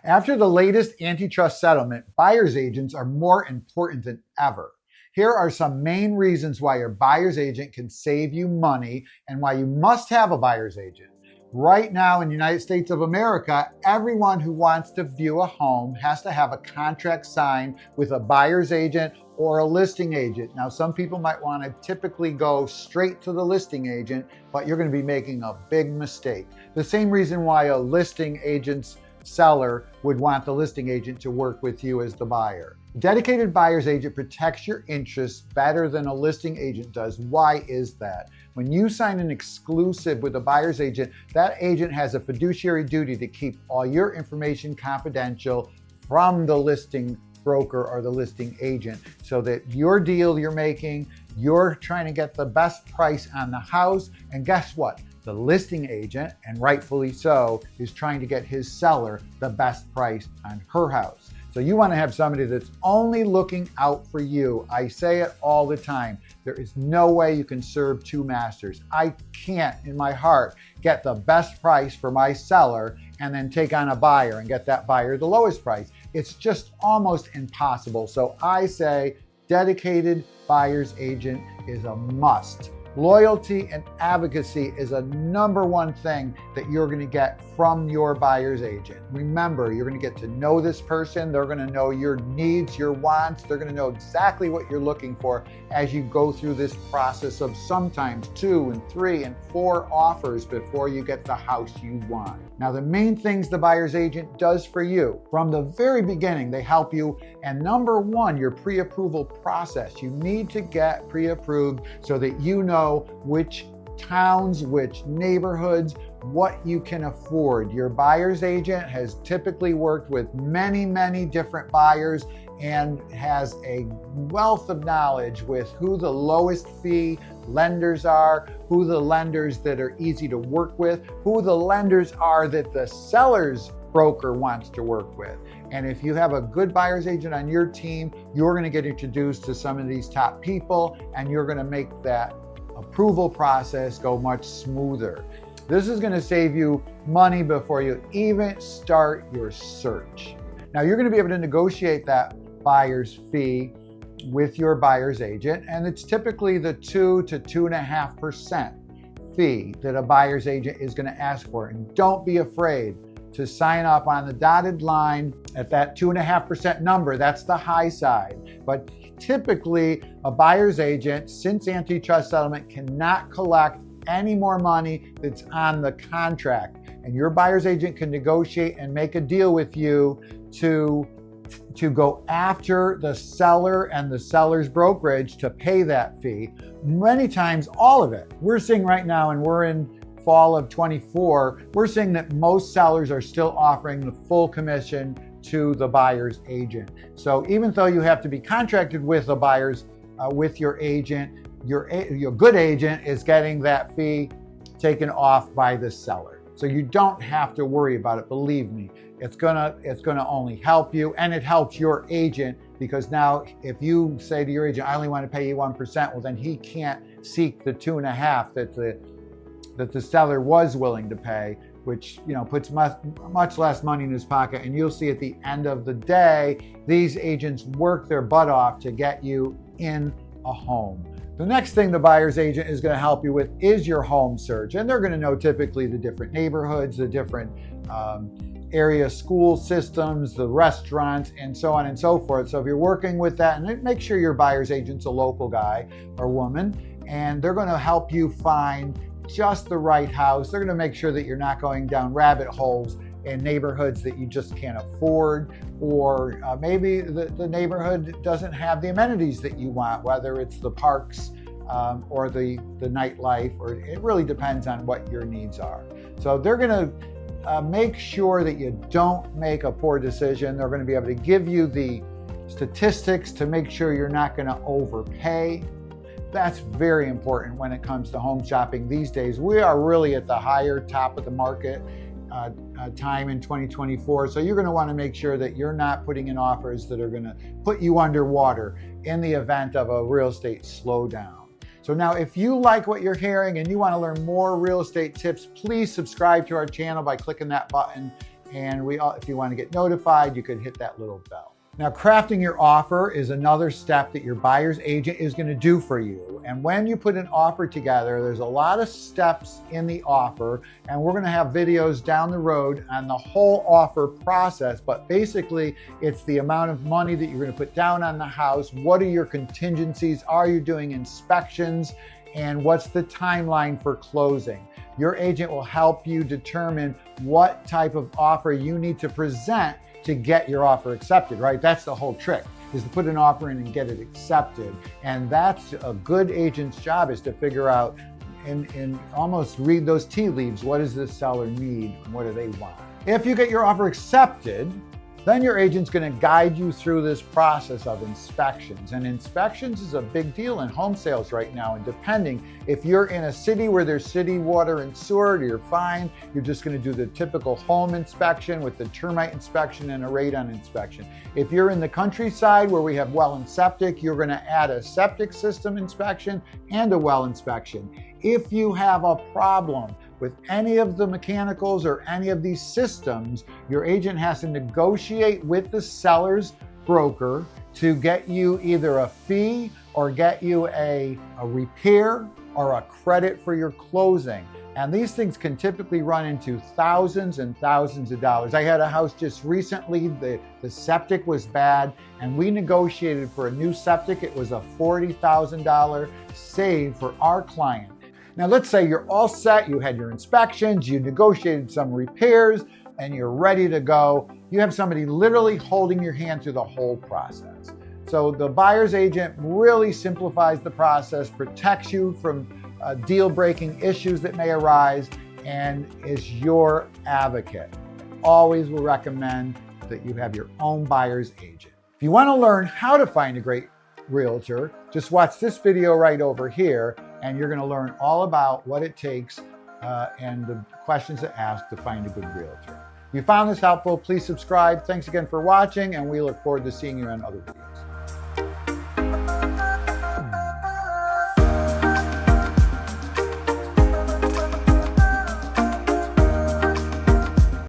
After the latest antitrust settlement, buyer's agents are more important than ever. Here are some main reasons why your buyer's agent can save you money and why you must have a buyer's agent. Right now in the United States of America, everyone who wants to view a home has to have a contract signed with a buyer's agent or a listing agent. Now, some people might want to typically go straight to the listing agent, but you're going to be making a big mistake. The same reason why a listing agent's seller would want the listing agent to work with you as the buyer. A dedicated buyer's agent protects your interests better than a listing agent does. Why is that? When you sign an exclusive with a buyer's agent, that agent has a fiduciary duty to keep all your information confidential from the listing broker or the listing agent, so that your deal you're making, you're trying to get the best price on the house. And guess what? The listing agent, and rightfully so, is trying to get his seller the best price on her house. So you want to have somebody that's only looking out for you. I say it all the time. There is no way you can serve two masters. I can't, in my heart, get the best price for my seller and then take on a buyer and get that buyer the lowest price. It's just almost impossible. So I say dedicated buyer's agent is a must. Loyalty and advocacy is a number one thing that you're going to get from your buyer's agent. Remember, you're going to get to know this person. They're going to know your needs, your wants. They're going to know exactly what you're looking for as you go through this process of sometimes 2 and 3 and 4 offers before you get the house you want. Now, the main things the buyer's agent does for you from the very beginning, they help you. And number one, your pre-approval process. You need to get pre-approved so that you know which towns, which neighborhoods, what you can afford. Your buyer's agent has typically worked with many, many different buyers and has a wealth of knowledge with who the lowest fee lenders are, who the lenders that are easy to work with, who the lenders are that the seller's broker wants to work with. And if you have a good buyer's agent on your team, you're going to get introduced to some of these top people, and you're going to make that approval process go much smoother. This is going to save you money before you even start your search. Now, you're going to be able to negotiate that buyer's fee with your buyer's agent, and it's typically the 2 to 2.5% fee that a buyer's agent is going to ask for. And don't be afraid to sign up on the dotted line at that 2.5% number. That's the high side. But typically, a buyer's agent, since antitrust settlement, cannot collect any more money that's on the contract. And your buyer's agent can negotiate and make a deal with you to go after the seller and the seller's brokerage to pay that fee. Many times, all of it. We're seeing right now, and we're in fall of 24, we're seeing that most sellers are still offering the full commission to the buyer's agent. So even though you have to be contracted with a buyer's, with your agent, your good agent is getting that fee taken off by the seller. So you don't have to worry about it. Believe me, it's gonna only help you, and it helps your agent, because now if you say to your agent, I only want to pay you 1%, well then he can't seek the 2.5% that the seller was willing to pay, which puts much less money in his pocket. And you'll see at the end of the day, these agents work their butt off to get you in a home. The next thing the buyer's agent is going to help you with is your home search. And they're going to know typically the different neighborhoods, the different area school systems, the restaurants, and so on and so forth. So if you're working with that, and make sure your buyer's agent's a local guy or woman, and they're going to help you find just the right house. They're going to make sure that you're not going down rabbit holes in neighborhoods that you just can't afford, or maybe the neighborhood doesn't have the amenities that you want, whether it's the parks or the nightlife, or it really depends on what your needs are. So they're going to make sure that you don't make a poor decision. They're going to be able to give you the statistics to make sure you're not going to overpay. That's very important when it comes to home shopping these days. We are really at the higher top of the market time in 2024. So you're going to want to make sure that you're not putting in offers that are going to put you underwater in the event of a real estate slowdown. So now, if you like what you're hearing and you want to learn more real estate tips, please subscribe to our channel by clicking that button And if you want to get notified, you can hit that little bell. Now, crafting your offer is another step that your buyer's agent is going to do for you. And when you put an offer together, there's a lot of steps in the offer, and we're going to have videos down the road on the whole offer process. But basically, it's the amount of money that you're going to put down on the house. What are your contingencies? Are you doing inspections? And what's the timeline for closing? Your agent will help you determine what type of offer you need to present to get your offer accepted, right? That's the whole trick, is to put an offer in and get it accepted. And that's a good agent's job, is to figure out and almost read those tea leaves. What does the seller need? And what do they want? If you get your offer accepted, then your agent's going to guide you through this process of inspections. And inspections is a big deal in home sales right now. And depending, if you're in a city where there's city water and sewer, you're fine. You're just going to do the typical home inspection with the termite inspection and a radon inspection. If you're in the countryside where we have well and septic, you're going to add a septic system inspection and a well inspection. If you have a problem with any of the mechanicals or any of these systems, your agent has to negotiate with the seller's broker to get you either a fee or get you a repair or a credit for your closing. And these things can typically run into thousands and thousands of dollars. I had a house just recently, the septic was bad, and we negotiated for a new septic. It was a $40,000 save for our client. Now, let's say you're all set, you had your inspections, you negotiated some repairs, and you're ready to go. You have somebody literally holding your hand through the whole process. So the buyer's agent really simplifies the process, protects you from deal-breaking issues that may arise, and is your advocate. Always will recommend that you have your own buyer's agent. If you want to learn how to find a great realtor, just watch this video right over here, and you're going to learn all about what it takes and the questions to ask to find a good realtor. If you found this helpful, please subscribe. Thanks again for watching, and we look forward to seeing you on other videos.